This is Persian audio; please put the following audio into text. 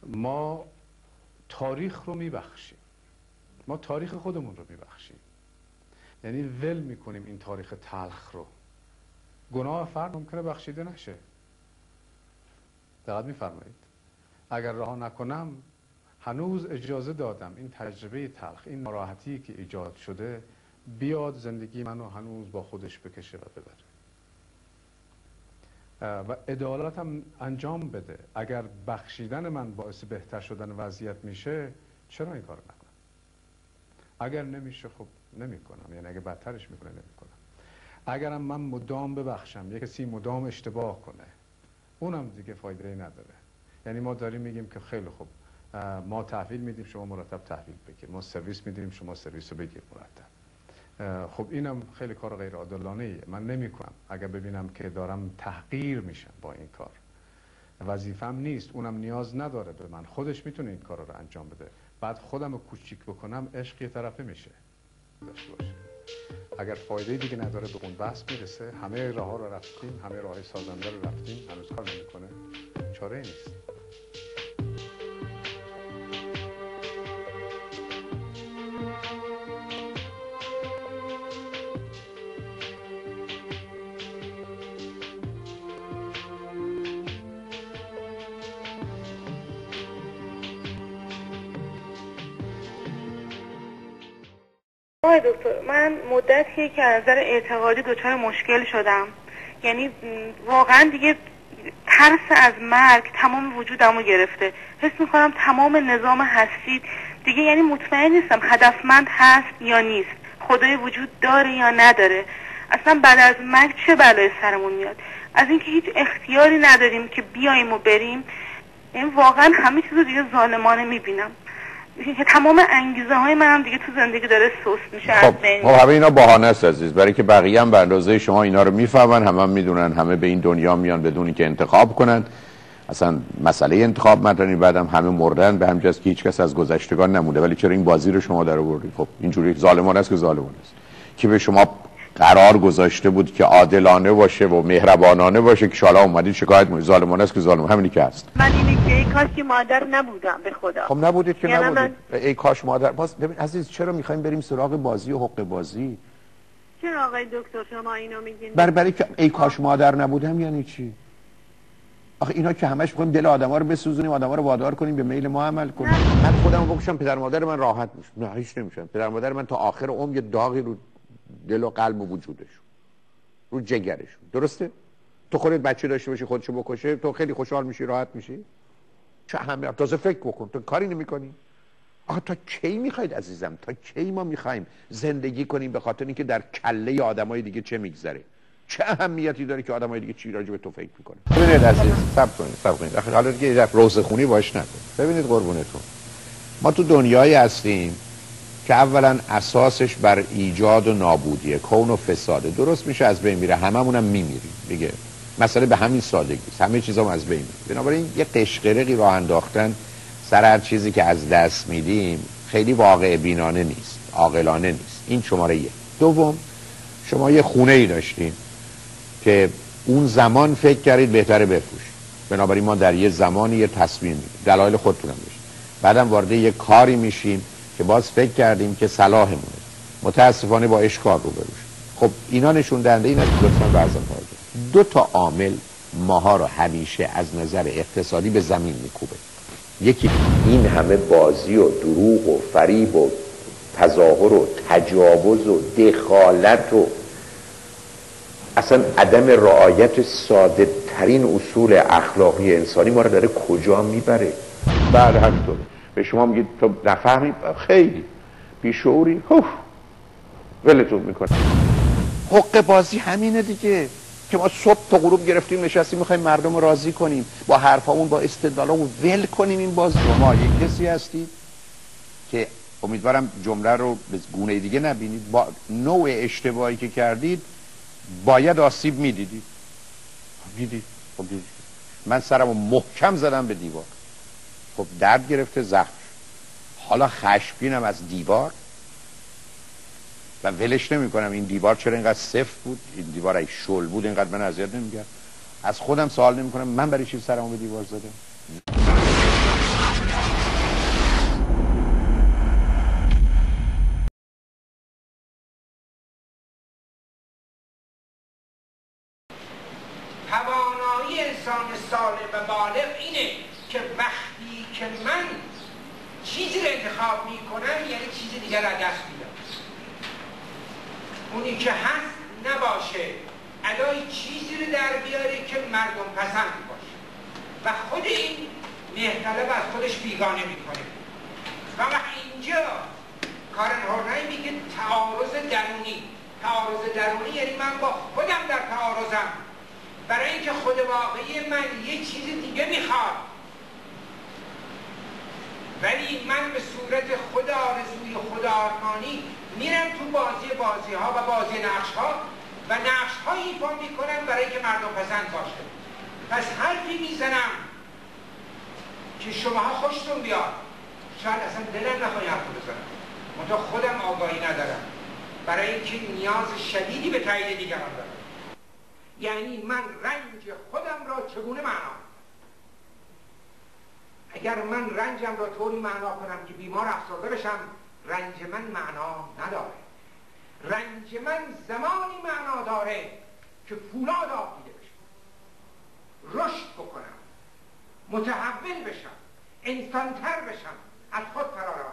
ما تاریخ رو میبخشیم، ما تاریخ خودمون رو میبخشیم، یعنی ول میکنیم این تاریخ تلخ رو. گناه فرد ممکنه بخشیده نشه، دقت میفرمایید. اگر رها نکنم هنوز اجازه دادم این تجربه تلخ، این ناراحتی که ایجاد شده بیاد زندگی منو هنوز با خودش بکشه و ببره و عدالتم انجام بده. اگر بخشیدن من باعث بهتر شدن وضعیت میشه، چرا این کار نکنم؟ اگر نمیشه خب نمیکنم، یعنی اگه بدترش میکنه نمیکنم. اگرم من مدام ببخشم، یک کسی مدام اشتباه کنه، اونم دیگه فایده نداره. یعنی ما داریم میگیم که خیلی خوب، ما تحویل میدیم شما مرتب تحویل بگیر، ما سرویس میدیم شما سرویس رو بگیر مرتب. خب اینم خیلی کار غیر عادلانه ایه. من نمی کنم. اگر ببینم که دارم تحقیر میشم با این کار، وظیفم نیست، اونم نیاز نداره به من، خودش میتونه این کار رو انجام بده. بعد خودم رو کوچیک بکنم، عشق یه طرفه میشه داشته باشه. اگر فایده دیگه نداره به اون بحث میرسه، همه راه ها رو رفتیم، همه راه سازنده رو رفتیم، هنوز کار نمیکنه، چاره نیست. آقای دکتر، من مدتیه که از نظر اعتقادی دچار مشکل شدم. یعنی واقعا دیگه ترس از مرگ تمام وجودمو گرفته. حس میکنم تمام نظام هستی دیگه، یعنی مطمئن نیستم هدفمند هست یا نیست، خدای وجود داره یا نداره، اصلا بعد از مرگ چه بلای سرمون میاد. از اینکه هیچ اختیاری نداریم که بیاییم و بریم، یعنی واقعا همه چیزو دیگه ظالمانه میبینم. تمام انگیزه های منم دیگه تو زندگی داره سست میشه. خب همه اینا بهانه است عزیز، برای که بقیه هم به اندازه شما اینا رو میفهمن، همه میدونن، همه به این دنیا میان بدون که انتخاب کنن. اصلا مسئله انتخاب مدنی، بعدم همه مردن، به همین جاست که هیچ کس از گذشتگان نمونده. ولی چرا این بازی رو شما در آوردید؟ خب اینجوری ظالمانه است که ظالمانه است. که به شما قرار گذاشته بود که عادلانه باشه و مهربانانه باشه، که شالا اومدید شکایت می‌کنید ظالمانه است که ظالمانه، همینی که هست. من اینه که ای کاش که مادر نبودم به خدا. خب نبودید که نبودید. ای کاش مادر. باز ببین عزیز، چرا می‌خوایم بریم سراغ بازی و حق بازی؟ چرا آقای دکتر شما اینو میگین؟ برای که ای کاش مادر نبودم یعنی چی؟ آخه اینا که همش می‌خوایم دل آدم‌ها رو بسوزونیم، آدم‌ها رو وادار کنیم به میل ما عمل کنیم. من خودمو بکشم، پدر مادر من راحت میشه. نه هیچ نمیشن. پدر مادر من تا آخر عمر یه داغی رو دل و قلب و وجودشون، رو جگرشون. درسته؟ تو خودت بچه داشته باشی خودشو بکشه، تو خیلی خوشحال میشی، راحت میشی؟ چه اهمیت؟ تازه فکر بکن، تو کاری نمی‌کنی. آخه تا کی می‌خواید عزیزم، تا کی ما می‌خوایم زندگی کنیم به خاطر اینکه در کله آدمای دیگه چه میگذره؟ چه اهمیتی داره که آدمای دیگه چی راجع به تو فکر می‌کنن؟ ببینید عزیز، صبر کنید. آخه حالا دیگه یه روزخونی باش نکن. ببینید قربونتون، ما تو دنیایی هستیم که اولا اساسش بر ایجاد و نابودیه، کون و فساده. درست میشه از بین میره، هممونم میمیریم دیگه. مسئله به همین سادگی است، همه چیزام از بین میره. بنابراین یه قشقرقی راه انداختن سر هر چیزی که از دست میدیم خیلی واقع بینانه نیست، عاقلانه نیست. این شماره یک. دوم، شما یه خونه ای داشتین که اون زمان فکر کردید بهتره بفروشید، بنابراین ما در یه زمانی یه تصمیم میگیریم، دلایل خودتونم داشتید. بعدم وارد یه کاری میشیم که باز فکر کردیم که صلاحمونه، متاسفانه با اشکال رو بروش. خب اینا نشون دهنده این است که لطفاً بعضا دو تا عامل ماها رو همیشه از نظر اقتصادی به زمین میکوبه. یکی این همه بازی و دروغ و فریب و تظاهر و تجاوز و دخالت و اصلا عدم رعایت ساده ترین اصول اخلاقی انسانی ما رو داره کجا میبره. بعد همینطوره به شما میگید تو نفهمی، خیلی بیشعوری، ولتون میکنه. حق بازی همینه دیگه، که ما صبح تا غروب گرفتیم نشستیم میخوایم مردم رو راضی کنیم با حرفامون، با استدلالامون ول کنیم این باز. شما یک کسی هستید که امیدوارم جمله رو به گونه دیگه نبینید، با نوع اشتباهی که کردید باید آسیب میدیدید. دیدید؟ خب دیدید. من سرمو محکم زدم به دیوار، خب درد گرفته، زخم شد. حالا خشمگینم از دیوار و ولش نمی کنم. این دیوار چرا اینقدر سفت بود، این دیوار ای شل بود اینقدر من اذیت نمی‌کرد. از خودم سوال نمی کنم من برای چی سرمو به دیوار زدم. انتخاب میکنم یعنی چیز دیگر از دست میدم. اونی که هست نباشه، ادای چیزی رو در بیاره که مردم پسند باشه و خود این مهرطلب از خودش بیگانه میکنه. و اینجا کارن هورنای میگه تعارض درونی. تعارض درونی یعنی من با خودم در تعارضم، برای اینکه خود واقعی من یه چیز دیگه میخواد، ولی من به صورت خود آرزوی خود آرمانی میرم تو بازی ها و بازی نقش ها و نقش ها ایفا میکنم برای که مردم پسند باشه. پس حرفی میزنم که شماها خوشتون بیاد، شاید اصلا دلم نخواه حرف بزنم، منتها خودم آگاهی ندارم، برای اینکه نیاز شدیدی به تایید دیگران دارم. یعنی من رنج خودم را چگونه معنا؟ اگر من رنجم را طوری معنا کنم که بیمار افسرده بشم، رنج من معنا نداره. رنج من زمانی معنا داره که فولاد آفیده بشم، رشد بکنم، متحول بشم، انسانتر بشم، از خود فرار